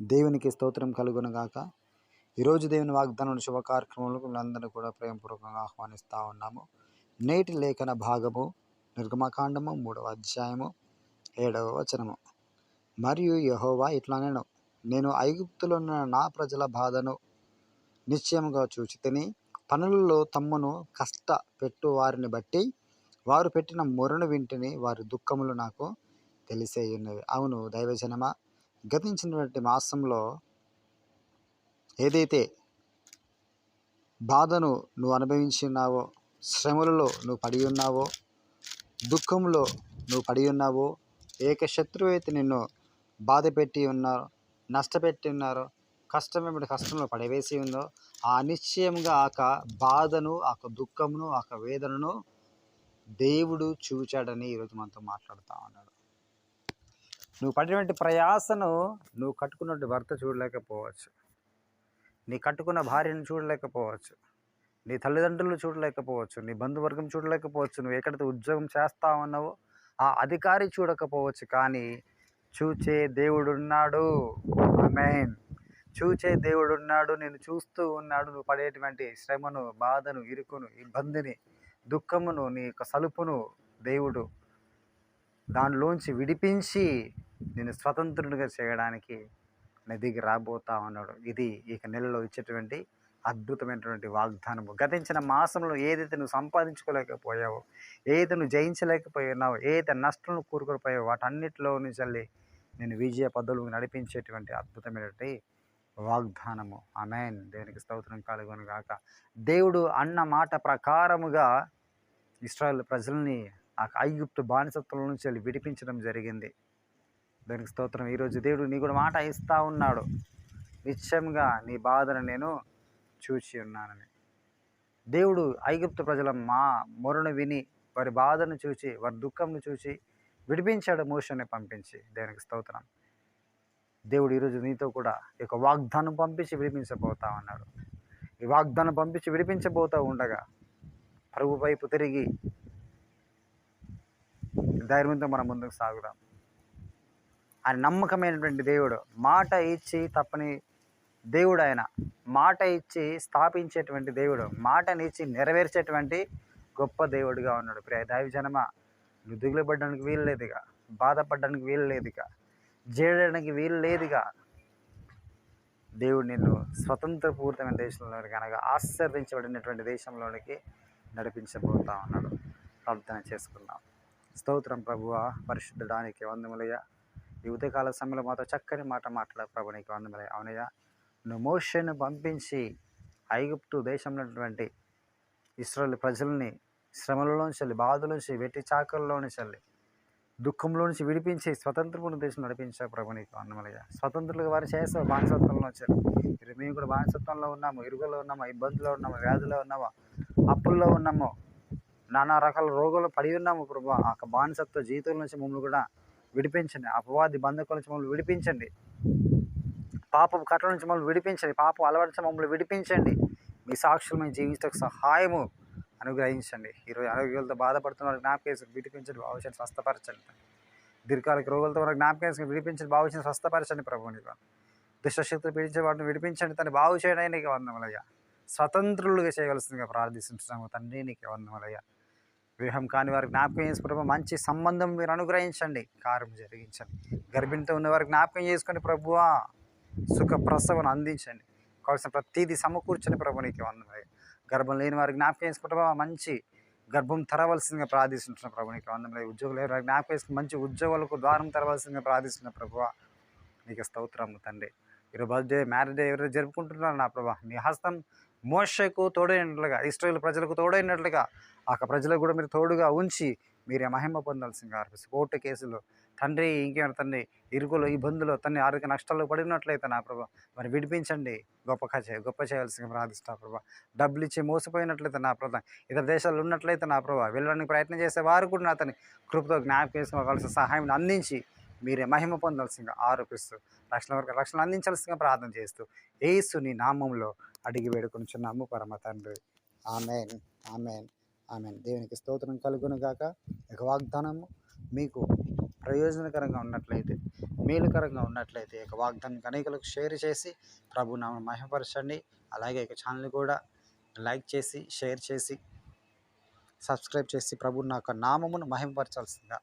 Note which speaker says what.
Speaker 1: దేవునికి స్తోత్రం కలుగునుగాక. ఈరోజు దేవుని వాగ్దానం శుభ కార్యక్రమాలకు అందరినీ కూడా ప్రేమపూర్వకంగా ఆహ్వానిస్తూ ఉన్నాము. నేటి లేఖన భాగము నిర్గమకాండము 3వ అధ్యాయము 7వ వచనము. మరియు యెహోవా ఇట్లనెను, నేను ఐగుప్తులో ఉన్న నా ప్రజల బాధను నిశ్చయముగా చూచితిని. పనులలో తమ్మును కష్టపెట్టు వారిని బట్టి వారు పెట్టిన మొరను వింటిని, వారి దుఃఖములు నాకు తెలిసేయున్నవి. అవును దైవజనమా, గతించినటువంటి మాసంలో ఏదైతే బాధను నువ్వు అనుభవించి ఉన్నావో, శ్రమలలో నువ్వు పడి ఉన్నావో, దుఃఖంలో నువ్వు పడి ఉన్నావో, ఏక శత్రువు అయితే నిన్ను బాధ పెట్టి ఉన్నారో, నష్టపెట్టి ఉన్నారో, కష్టంలో పడవేసి ఉందో, ఆ నిశ్చయంగా బాధను, దుఃఖమును, వేదనను దేవుడు చూచాడని ఈరోజు మనతో మాట్లాడుతూ ఉన్నాడు. నువ్వు పడినటువంటి ప్రయాసను నువ్వు కట్టుకున్నటువంటి భర్త చూడలేకపోవచ్చు, నీ కట్టుకున్న భార్యను చూడలేకపోవచ్చు, నీ తల్లిదండ్రులు చూడలేకపోవచ్చు, నీ బంధువర్గం చూడలేకపోవచ్చు, నువ్వు ఎక్కడైతే ఉద్యోగం చేస్తా ఉన్నావో ఆ అధికారి చూడకపోవచ్చు, కానీ చూచే దేవుడున్నాడు. ఆమేన్. చూచే దేవుడున్నాడు, నేను చూస్తూ ఉన్నాడు. నువ్వు పడేటువంటి శ్రమను, బాధను, ఇరుకును, ఇబ్బందిని, దుఃఖమును, నీ యొక్క సలుపును దేవుడు దానిలోంచి విడిపించి నేను స్వతంత్రునిగా చేయడానికి నా దగ్గర రాబోతా ఉన్నాడు. ఇది ఇక నెలలో ఇచ్చేటువంటి అద్భుతమైనటువంటి వాగ్దానము. గతించిన మాసంలో ఏదైతే నువ్వు సంపాదించుకోలేకపోయావో, ఏదైతే నువ్వు జయించలేకపోయినావో, ఏదైతే నష్టం కూరుకుపోయావో, వాటన్నిటిలో నుంచి నేను విజయ పదవులకు నడిపించేటువంటి అద్భుతమైనటువంటి వాగ్దానము. ఆమేన్. దేవునికి స్తోత్రం కలుగును గాక. దేవుడు అన్న మాట ప్రకారముగా ఇశ్రాయేలు ప్రజల్ని ఆ ఐగుప్తు బానిసత్వం నుంచి విడిపించడం జరిగింది. దానికి స్తోత్రం. ఈరోజు దేవుడు నీ కూడా మాట ఇస్తూ ఉన్నాడు, నిశ్చయంగా నీ బాధను నేను చూచి ఉన్నానని. దేవుడు ఐగుప్తు ప్రజల మొరను విని, వారి బాధను చూచి, వారి దుఃఖంను చూచి విడిపించాడు మోషేని పంపించి. దేవునికి స్తోత్రం. దేవుడు ఈరోజు నీతో కూడా ఈ యొక్క వాగ్దానం పంపించి విడిపించబోతా ఉన్నాడు. ఈ వాగ్దానం పంపించి విడిపించబోతూ ఉండగా ప్రభు వైపు తిరిగి ధైర్యంతో మనం ముందుకు సాగుదాం. ఆయన నమ్మకమైనటువంటి దేవుడు, మాట ఇచ్చి తప్పని దేవుడు. ఆయన మాట ఇచ్చి స్థాపించేటువంటి దేవుడు, మాటని ఇచ్చి నెరవేర్చేటువంటి గొప్ప దేవుడిగా ఉన్నాడు. ప్రియ దైవజనమా, నువ్వు దిగులు పడడానికి వీలు లేదుగా, బాధపడడానికి వీలు లేదుగా, చేయడానికి వీలు లేదుగా. దేవుడు నిన్ను స్వతంత్రపూరితమైన దేశంలోనికి, అనగా ఆశీర్వదించబడినటువంటి దేశంలోనికి నడిపించబోతా ఉన్నాడు. ప్రార్థన చేసుకుందాం. స్తోత్రం ప్రభువా, పరిశుద్ధడానికి వందములయ్యా. ఈ ఉదయకాల సమయంలో మాతో చక్కని మాట మాట్లాడే ప్రభు, నీకు వందములయ్యా. అవునయ్యా, నువ్వు మోషేను పంపించి ఐగుప్తు దేశంలో ఉన్నటువంటి ఇశ్రాయేలు ప్రజల్ని శ్రమలలోంచి, బాధలోంచి, వెట్టి చాకల్లోంచి, దుఃఖంలో నుంచి విడిపించి స్వతంత్రపూర్ణ దేశం నడిపించే ప్రభు, నీకు వందములయ్యా. స్వతంత్రులుగా వారు చేసావు బానిసత్వంలోంచి. మేము కూడా బానిసత్వంలో ఉన్నాము, ఇరుగులో ఉన్నాము, ఇబ్బందులో ఉన్నాము, వ్యాధిలో ఉన్నాము, అప్పుల్లో ఉన్నాము, నానా రకాల రోగాలు పడి ఉన్నాము ప్రభు. ఆ బానిసత్వ జీవితం నుంచి మమ్మల్ని కూడా విడిపించండి. అపవాది బంధకుల నుంచి మమ్మల్ని విడిపించండి. పాపపు కట్టల నుంచి మమ్మల్ని విడిపించండి. పాపం అలవాటు మమ్మల్ని విడిపించండి. మీ సాక్షులు మేము జీవించడానికి సహాయము అనుగ్రహించండి. ఈరోజు ఆరోగ్యాలతో బాధపడుతున్న వారికి జ్ఞాపకం చేసుకుని విడిపించండి, బాగుంచండి, స్వస్థపరచండి. దీర్ఘకాలిక రోగులతో వారికి జ్ఞాపకం చేసుకుని విడిపించండి, బాగుంచండి, స్వస్థపరచండి ప్రభు. నీకు దుష్టశక్తులు పీడించే వాటిని విడిపించండి, తను బాగు చేయడానికి నీకు వందములయ్యా. స్వతంత్రులుగా చేయవలసిందిగా ప్రార్థిస్తున్నాము తండ్రి, నీకు వందములయ్యా. వివాహం కాని వారికి జ్ఞాపకం చేసుకుని మంచి సంబంధం మీరు అనుగ్రహించండి, కార్యం జరిగించండి. గర్భిణితో ఉన్న వారికి జ్ఞాపకం చేసుకొని ప్రభువా, సుఖ ప్రసవను అందించండి. కావాల్సిన ప్రతిదీ సమకూర్చండి ప్రభు, నీకు వందములయ్యా. గర్భం లేని వారికి జ్ఞాపకం చేసుకుంటే మంచి గర్భం తెరవలసిందిగా ప్రార్థిస్తుంటున్న ప్రభు, నీకు వందములయ్యా. ఉద్యోగులు లేని వారికి జ్ఞాపకం చేసుకుని మంచి ఉద్యోగాలకు ద్వారం తెరవలసిందిగా ప్రార్థిస్తున్న ప్రభువా, నీకు స్తోత్రము తండ్రి. ఈరోజు బర్త్డే, మ్యారేజ్ డే ఎవరైతే జరుపుకుంటున్నారు నా ప్రభా, నీ హస్తం మోషేకు తోడైనట్లుగా, ఇశ్రాయేలు ప్రజలకు తోడైనట్లుగా ప్రజలకు కూడా మీరు తోడుగా ఉంచి మీరే మహిమ పొందాల్సిందిగా అర్పిస్తుంది. కోర్టు కేసులు తండ్రి, ఇంకేమైనా తండ్రి ఇరుకులు, ఇబ్బందులు, తండ్రి ఆర్థిక నష్టాలు పడినట్లయితే నా ప్రభా మరి విడిపించండి, గొప్ప చేయాల్సిందిగా ప్రార్థిస్తా ప్రభా. డబ్బులు ఇచ్చి మోసపోయినట్లయితే నా ప్రభా, ఇతర దేశాల్లో ఉన్నట్లయితే నా ప్రభా, వెళ్ళడానికి ప్రయత్నం చేసే వారు కూడా నా అతని కృపతో జ్ఞాపకం చేసుకోవాల్సిన సహాయం అందించి మీరే మహిమ పొందాల్సిందిగా ఆరోపిస్తూ రక్షణ అందించాల్సిందిగా ప్రార్థన చేస్తూ యేసు నీ నామంలో అడిగి వేడుకొనుచున్నాము పరమ తండ్రి. ఆమేన్, ఆమేన్, ఆమేన్. దేవునికి స్తోత్రం కలుగును గాక. ఇక వాగ్దానము మీకు ప్రయోజనకరంగా ఉన్నట్లయితే, మేలుకరంగా ఉన్నట్లయితే ఈ యొక్క వాగ్దానాన్ని అనేకులకు షేర్ చేసి ప్రభు నామమును మహిమపరచండి. అలాగే ఈ ఛానల్ కూడా లైక్ చేసి, షేర్ చేసి, సబ్స్క్రైబ్ చేసి ప్రభు నా యొక్క నామమును మహిమపరచాల్సిందిగా